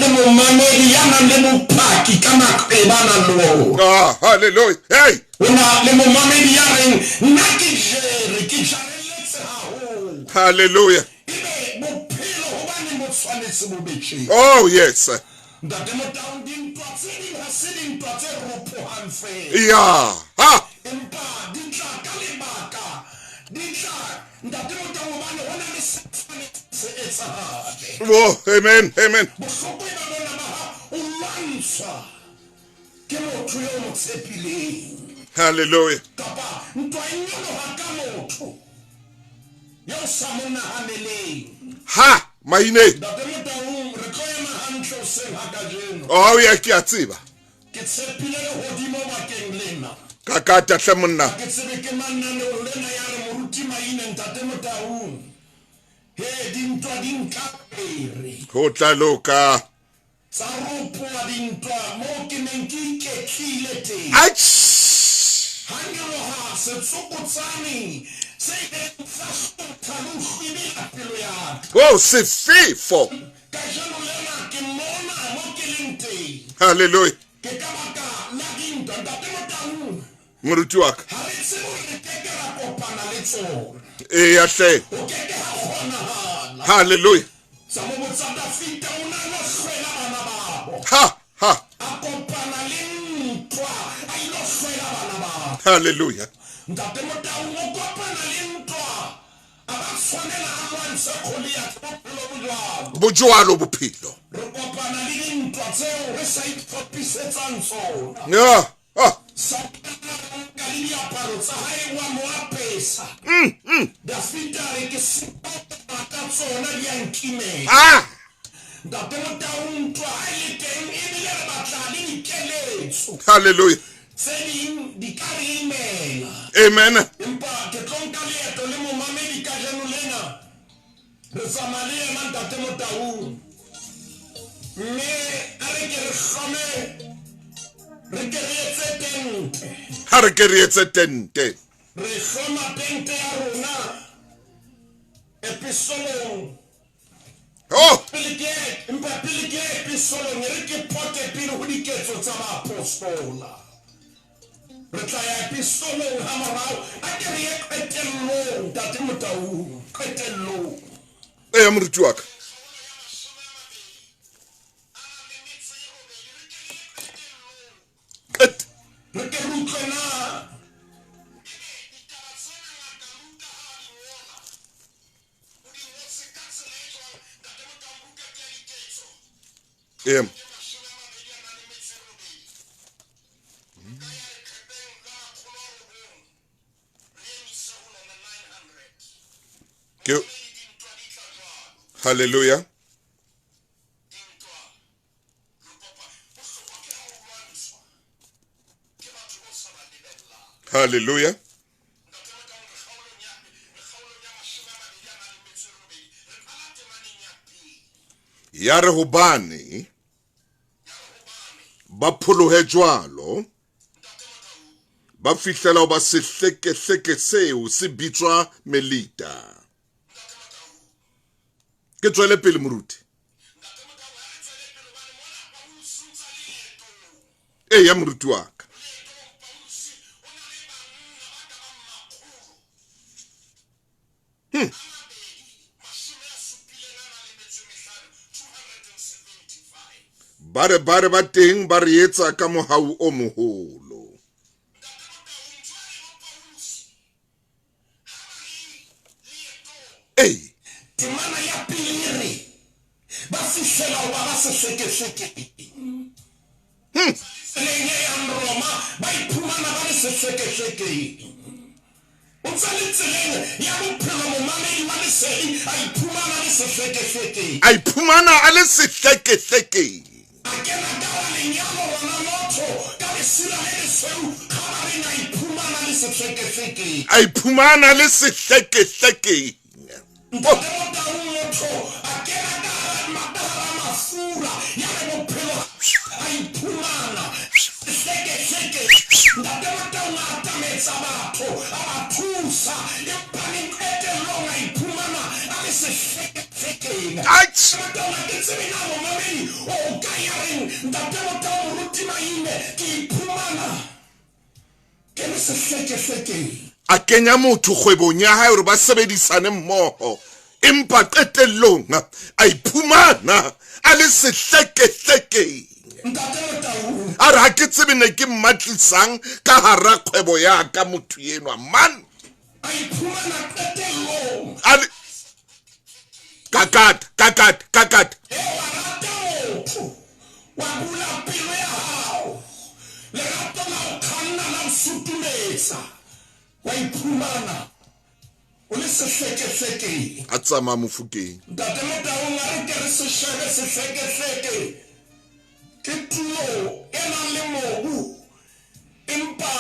le momamedi ya nang le bopaki ka nako e bana lona
hallelujah hey
ona le momamedi ya reng nna ke jareletse haholo
hallelujah
ebe bophelo hobane mo tshwanetse bo betjhe
yes sir
Thuso Motaung dintwa tse ding ha se dintwa tse ropohang fela empa di tla ka lebaka di tla Thuso Motaung hobane hona le se etsahale
amen
bohloko ba bona ba o lwantsha ke motho yo mo tshepileng
hallelujah
kapa ntwa e nyoloha ka motho yo sa mo nahaneleng
maine
Thuso Motaung re tlo ema hantle o seng ha kajeno
ya ke a tseba
ke tshepile hodimo bakeng lena
ka hle monna
ke tsebe ke mananeo lena ya re moruti Maine Thuso Motaung he dintwa di nkapere
ho tla loka
tsa ropoa dintwa mo ke neng ke iketlile teng hanyoloha setsokotsane se thaluhlwile pelo ya
sefefo
ka jeno lena ke mona mo ke leng teng
hallelujah
ke ka baka la dintwa Thuso Motaung
moruti wa ka
ha re tsebe re keke ra kopana le tsona
ya hle
o keke ha kgonahala
hallelujah
sa mo botsata fita o na le hlwela bana babo
Ha.
a kopana le ntwa a ilo fela bana ba.
Hallelujah.
Ntate Motaung o kopana le ntwa a ba tshwanela a lwantshe kgole ya bophelo bojwalo.
Bojwalo bophelo.
Re kopana le dintwa tseo re sa itlhophisetsang tsona.
Yeah. Ah.
Ka le diaparo tsa hae wa mo apesa. Da fita re ke sepata ka tsona di a nkimela.
Ah.
Ntate Motaung ntwa ha e le teng ebile re batla le dikeletso.
Hallelujah.
Tse ding di ka re imela.
Amen.
Empa ke tlo nka leeto le momamedi kajeno lena. Re tsamaya le yena Ntate Motaung. Mme a re ke re hlome re ke re etse tente.
Ha re ke re etse tente.
Re hloma tente ya rona episolong.
Oh.
Empa pele ke episolong re ke pote pele ho diketso tsa baapostola. Re tla ya episolong ha morao a ke re ye qetellong Ntate Motaung. Qetellong.
Moruti wa ka.
Re ke re utlwe na
Hallelujah. Hallelujah. Ya re hobane ba pholohe jwalo ba fihlela ho ba sehleke seo se bitswa melita. Ke tswele pele moruti. Ya moruti wa ka. Bare ba teng ba re etsa ka mohau o moholo.
temana ya pele ba fihlela ho ba ba sehleke. Selenge ya Roma ba iphumana ba le sehleke. O tsa le tseleng ya bophelo momamedi wa lesedi a iphumana le sehleke.
A iphumana a le sehleke.
A kena ka wa lenyalo rona motho ka lesira le lesweu kgabareng a iphumana le sehleke.
A iphumana le sehleke.
Ntate Motaung motho a kena ka matala mafura ya le bophelo a iphumana sehleke. Ntate Motaung a atametsa batho a ba thusa empaneng qetellong a iphumana a le sehleke. Motaung a ke tsebe na momamedi o ka ya reng Ntate Motaung moruti Maine ke iphumana ke le sehleke.
A kenya motho kgwebong ya hae hore ba sebedisane mmoho, empa qetellong a iphumana a le sehleke.
Ntate Motaung
A re ha ke tsebe ne ke mmatlisang ka hara kgwebo ya ka motho enwa man.
a iphumana qetellong
Kakat.
wa bula pelo ya hao lerato la ho kganna la ho sutumetsa wa iphumana o le sehleke.
A tsamaya mofukeng.
Ntate Motaung a re ke re se shebe sehleke ke tulo e nang le mobu empa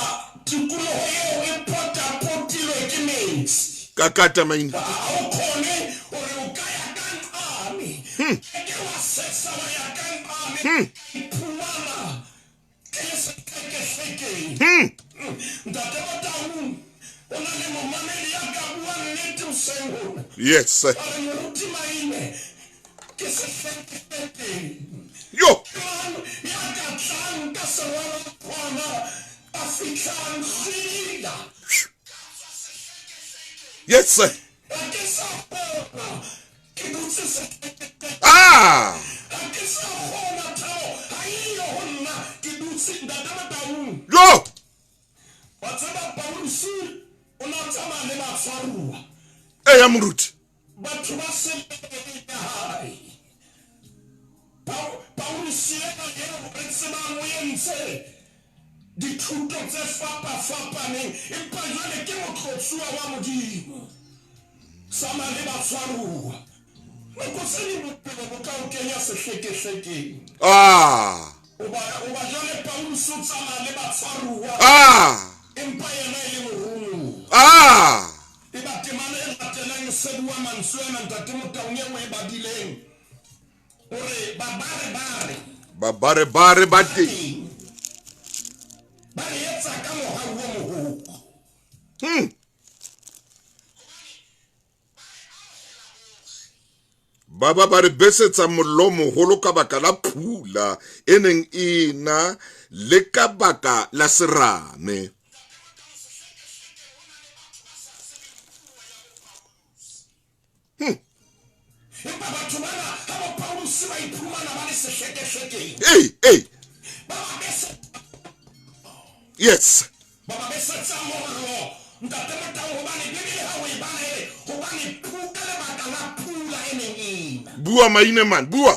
tikoloho eo e potapotilwe ke metsi.
Kakata Maine.
Ha o kgone hore o ka ya ka nqane ke wa sesa wa ya ka nqane iphumana ke le sehleke. Ntate Motaung o na le momamedi ya ka buang nnete hoseng hona.
Yes sir.
A re moruti Maine ke sehleke.
Yo.
Ya ka tlang ka serwalakgwana a fihlang kgida.
Yes sir.
Ha ke sa bona ke dutse sehleke.
Ah.
Ha ke sa kgona Thabo ha eyo
moruti
batho ba se hae Paulus yena yena go tseba mo yentse dithuto tse fapaneng empa jwale ke motlotsuwa wa modimo sama le batshwaruwa go se ni bophelo bo ka o kenya sehlekehlekeng oba jwale Paulus o tsama le batshwaruwa empa yena e le morumo e ba temane e latelang sebuwa mantswena ntate Motaung e badileng ore
babare ba teng
ba etsa ka mohau wa mohoko
ba re besetsa mollo moholo ka baka la phula eneng ena le ka baka la serame Yes. Bua Maine man, bua.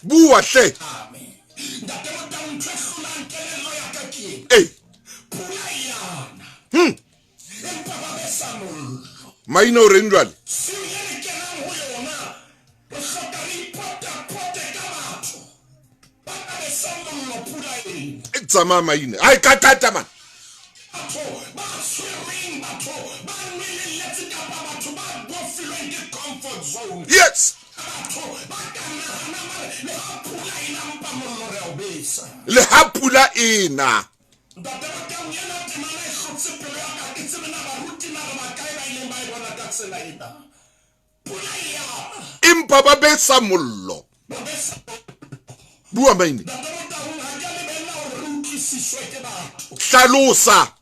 Bua hle. Maine o reng jwale? Tsama Maine. Ai katata man. Yes. Le hapula ina. Impa ba besa mollo. Bua Maine. Hlalosa.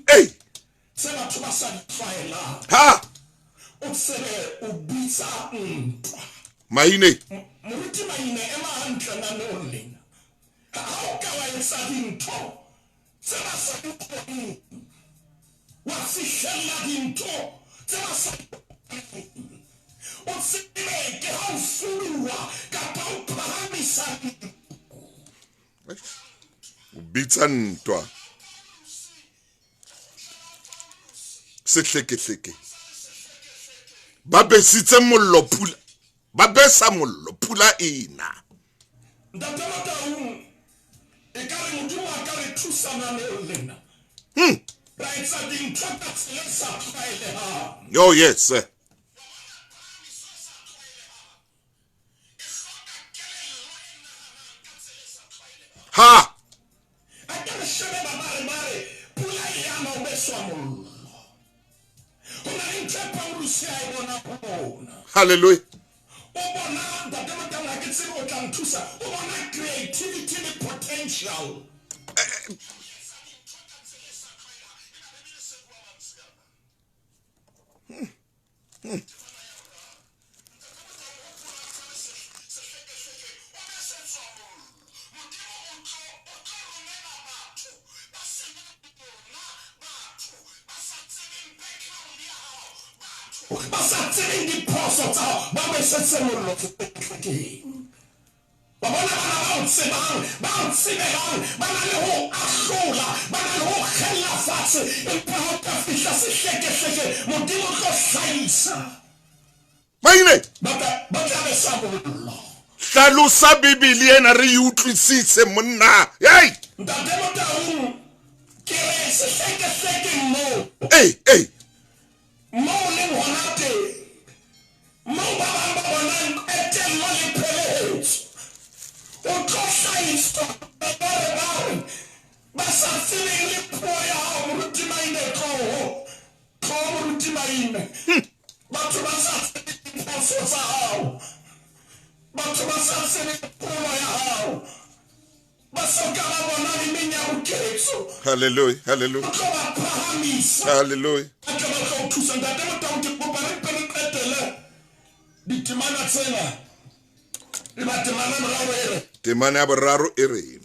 Hey. Ha. Maine.
Moruti Maine ema hantle na nole. How ka wa etsa dintho? Tseba sa dikgoni. Wa se shella dintho. Tseba sa o tsebe ke ha o fuwa ka pa o phamisa.
O bitsa ntwa. Sehleke. Ba besitse mollo phula. Ba besa mollo phula ina.
Ntate Motaung e ka re modimo a ka re thusa na le lena. Ra etsa dintho ka tsela sa tlwaele ha.
Oh yes. Ha.
A ka re shebe ba bare pula yana o beswa mollo. Ona ntse Paulus ya bona bona.
Hallelujah.
Creativity potential.
Maine. Hlalosa Bibele ena re utlwisise monna. Hey. Hey. Hallelujah, hallelujah, hallelujah. Temana boraro ere.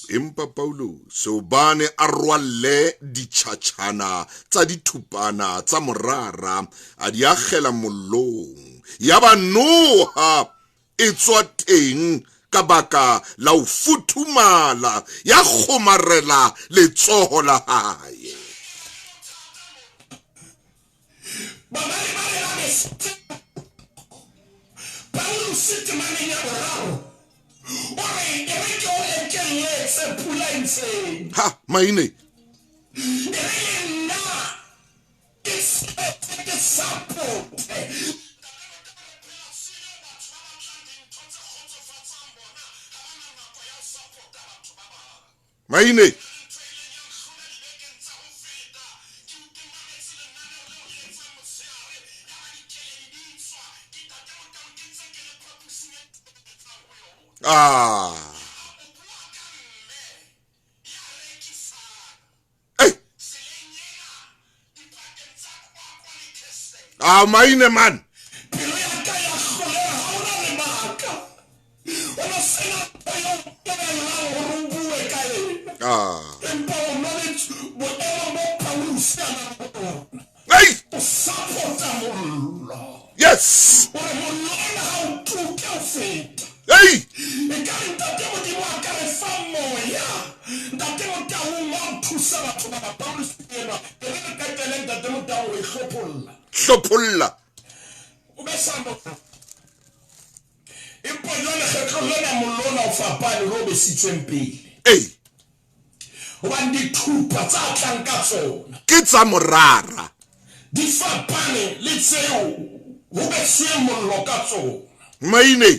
Empa Paulo so bane a rwalle ditšhatšhana tsa dithupana tsa morara a di agela mollong ya ba noha e tswa teng ka baka la o futhumala ya kgomarela letsogo la hae. Ha, Maine. Maine. Ah. Hey. Ah, Maine man. Ah. Hey. Yes. Hey. Hlopolla. Hey. Ke tsa morara. Maine.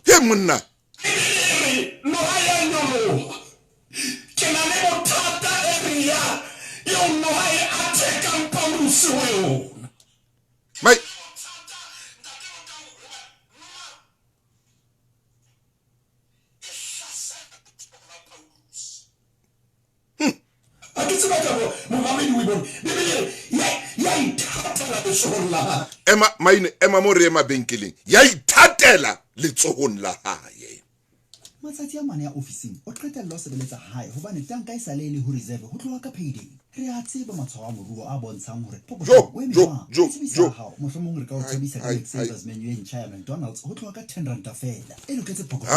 Ye monna. Mai. Emma Maine Emma more ema benkeleng ya ithatela letsohong la hae.
Matsatsi a mane ya officing o qetella o sebeletsa hae hobane tanka e sale le ho reserve ho tloha ka payday. Re a tseba matshwao a moruo a bontshang hore mohlomong re ka o tsebisa ka savers menu e ntjha ya McDonald's ho tloha ka R10 fela e loketse pokotho.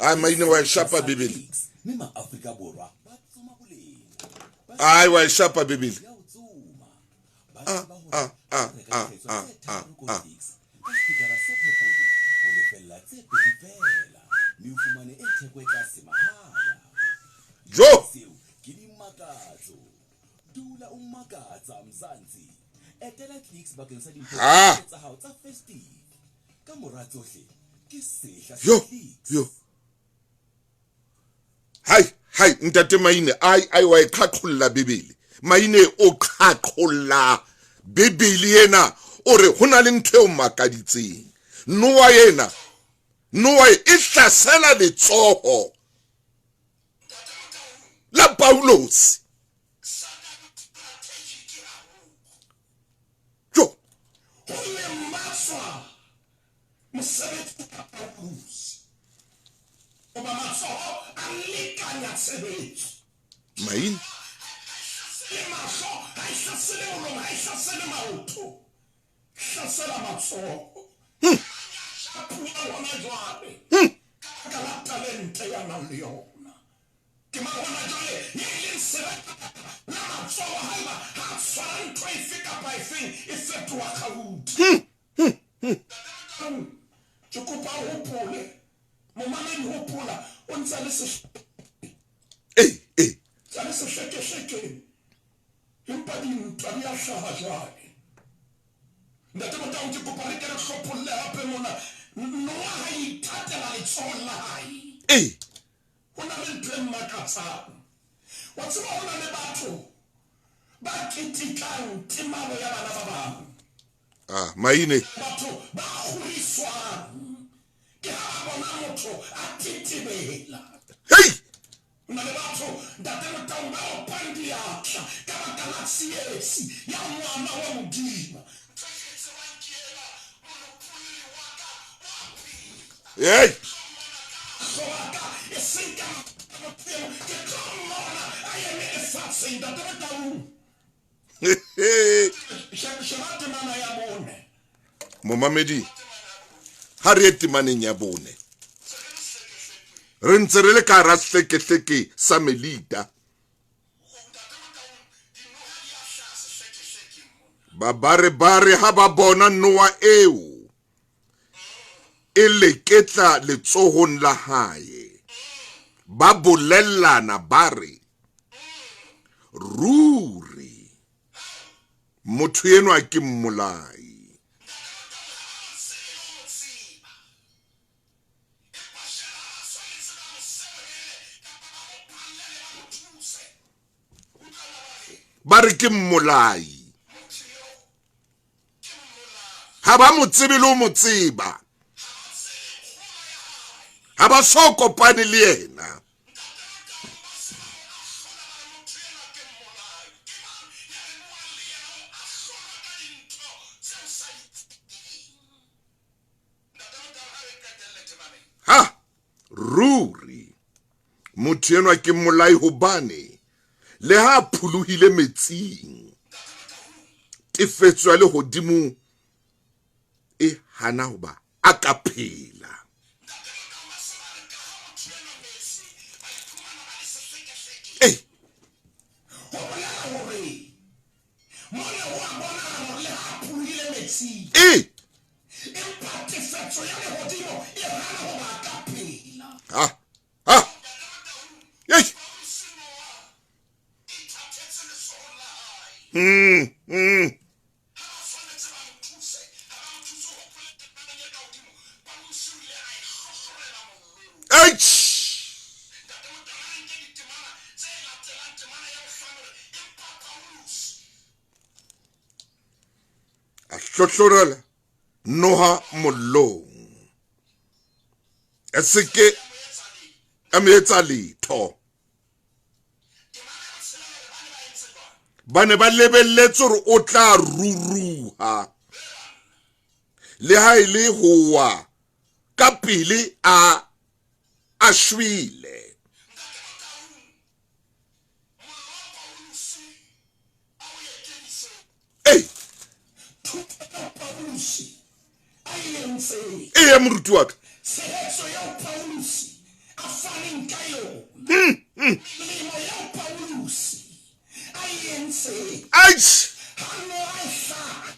Ai Maine wa shapa bibili.
Mema Afrika Borwa ba tsoma boleng.
Ai wa shapa bibili. Jo. Yo. Hai ntate Maine ai wa iqhaqholla bibili. Maine o qhaqholla bibili ena ore hona le ntho e makaditseng. Noa e hlasela letsoho la Paulos. Jo. Maine. Hey.
Ntate Motaung ke kopa re ke re hlopholle hape mona noa ha ithatela letsohong la hae. Ho na le ntho e mmakatsang. Wa tseba ho na le batho ba ketekang temalo ya bana ba bang.
Maine.
Batho ba kgoriswang ke ha bona motho a tetebela. Na le batho ntate Motaung ba opang diatla ka baka la tsietsi ya ngwana wa Modimo.
Hey! Momamedi ha re etimaneng ya bone re ntse re le ka ra hleke sa Melita ba bare ha ba bona noa eo e leketla letsohong la hae ba bolellana bare ruri motho enwa ke mmolai. Bare ke mmolai ha ba mo tsebe le mo tseba ha ba so kopane le yena. Ha ruri motho enwa ke mmolai hobane le ha phuluhile metsing tefetso ya lehodimo e hana hoba a ka phela. Hlohlorela noha mollong a seke a me etsa letho ba ne ba lebelletse hore o tla ruruha le ha ile howa ka pele a shwile. E moruti wa ka
Sehetso ya Paulusi a faneng ka yona. Lemo ya Paulusi a entse. Hano a hlaha.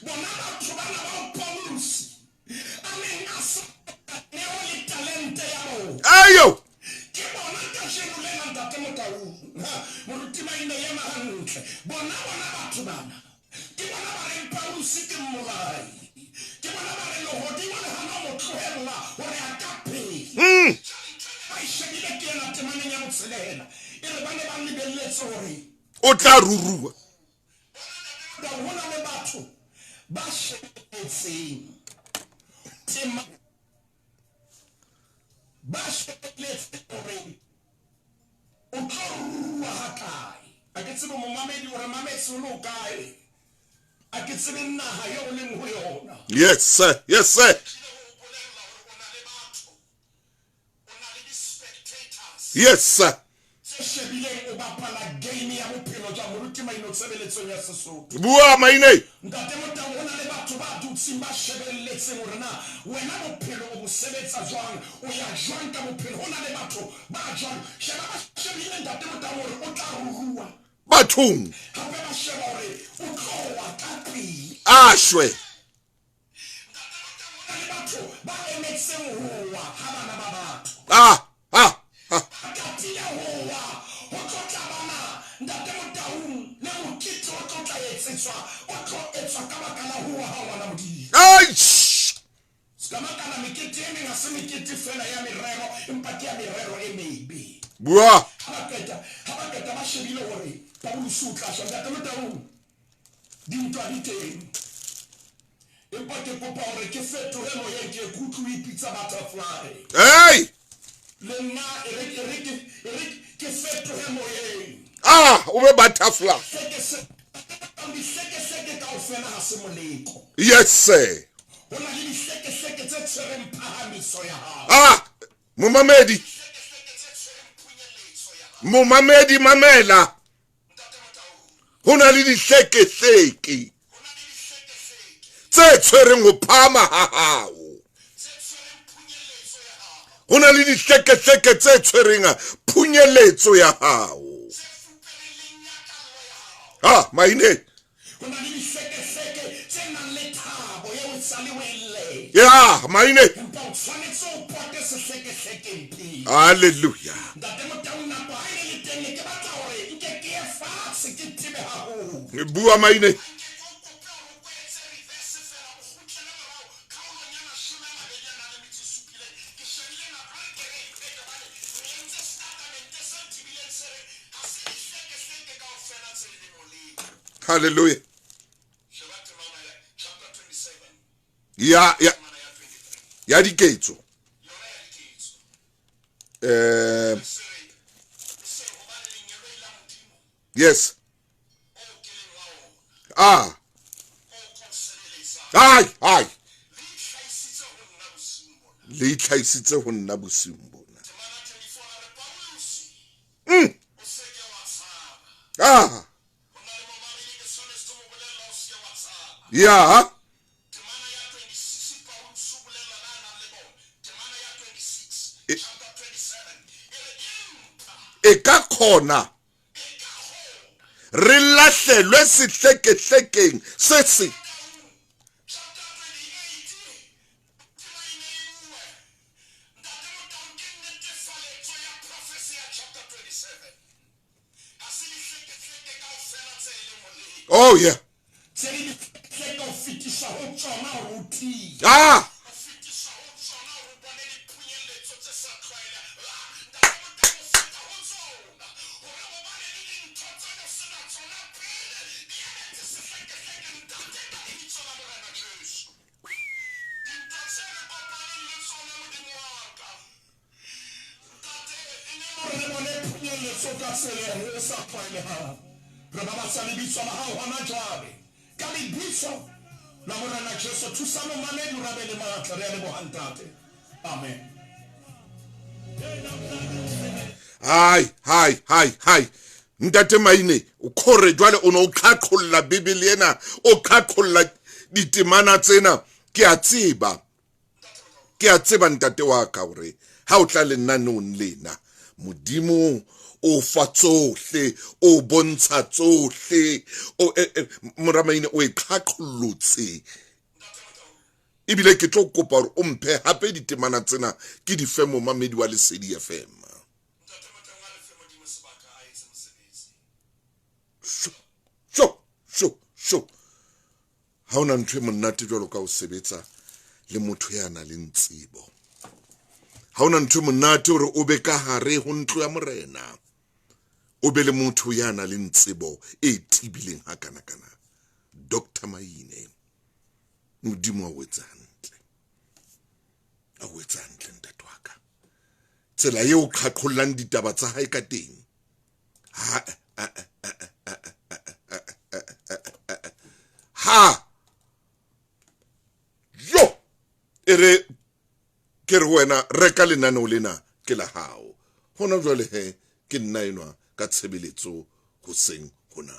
Bona batho bana ba Paulusi a neng a sa neo le talente ya bona.
Ayo!
Ke bona ka sheno le ntate Motaung. Moruti Maine ya mahantle. Bona batho bana. Ke bona ba re Paulusi ke mmolai. Ke bona ba re lehodimo le hana mo tlohella hore a ka phela. Ba ishebile ke ena temaneng ya motshelela. E re ba ne ba lebelletse hore
o tla ruruha.
Ho na le batho ba shebelletseng tema ba shebelletse hore o tla ruruha ha kae. A ke tsebe momamedi hore mametse o lo kae. A ke tsebe naha eo o leng ho yona.
Yes sir, yes sir. Yes sir. Bua Maine.
Ntate Motaung ho na le batho ba dutseng ba shebelletseng hore na wena bophelo o bo sebetsa jwang o ya jwang ka bophelo. Ho na le batho ba jwang sheba ba shebile ntate Motaung hore o tla ruruha
bathong
hape ba sheba hore o tlowa ka pele
ashwe.
batho ba emetseng howa ha bana ba batho. Katile howa ho tlotla bana ntate Motaung le mokete o tlotla etsetswa o tlo etswa ka baka la howa
Bua.
Habaketa ba shebile hore ba o sutla sha ntate Motaung dintwa di teng empa ke kopa hore ke fetohe moyeng ke kutlu ipitsa butterfly
Hey!
le nna ke fetohe moyeng
O be butterfly.
Seke kaofela ha se moleko.
Yes, sir.
Ho na le dihleke tse tshwereng phahamiso ya hao.
Momamedi. Momamedi mamela. Ho na le dihleke tse tshwereng ho phahama ha hao. Ho na le dihleke tse tshwereng phunyeletso ya hao. Maine. Yeah, Maine. Hallelujah. Bua Maine. Hallelujah. Ya diketso. Yes. Ai. Le tlhaisitse ho nna bosiung bona. Yeah. E ka khona re lahlelwe sehlekehlekeng se se Oh yeah. Amen. Hi. Ntate Maine, o khore jwale o no khakholla Bibele ena, o khakholla ditemana tsena, ke a tseba ntate wa ka hore ha o tla le nna non lena modimo o fa tsohle o bontsha tsohle o Moramaine o e khakhollotse ebile ke tlo kopa hore o mphe hape ditemana tsena ke di fe momamedi wa Lesedi FM. Sho. Ha ona ntwe monate jwalo ka o sebetsa le motho ya na le ntsebo. Ha ona ntwe monate hore o be ka hare ho ntlo ya morena. O be le motho ya na le ntsebo e tibileng ha kana. Dr. Maine. Modimo a wetsa hantle. A wetsa hantle ntate wa ka. Tsela eo qhaqhollang ditaba tsa hae ka teng. Ere ke re wena reka lenaneo lena ke la hao. Hona jwale he ke nna enwa ka tshebeletso hoseng hona.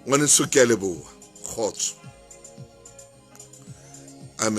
Ngwane so ke a leboha. Khotso.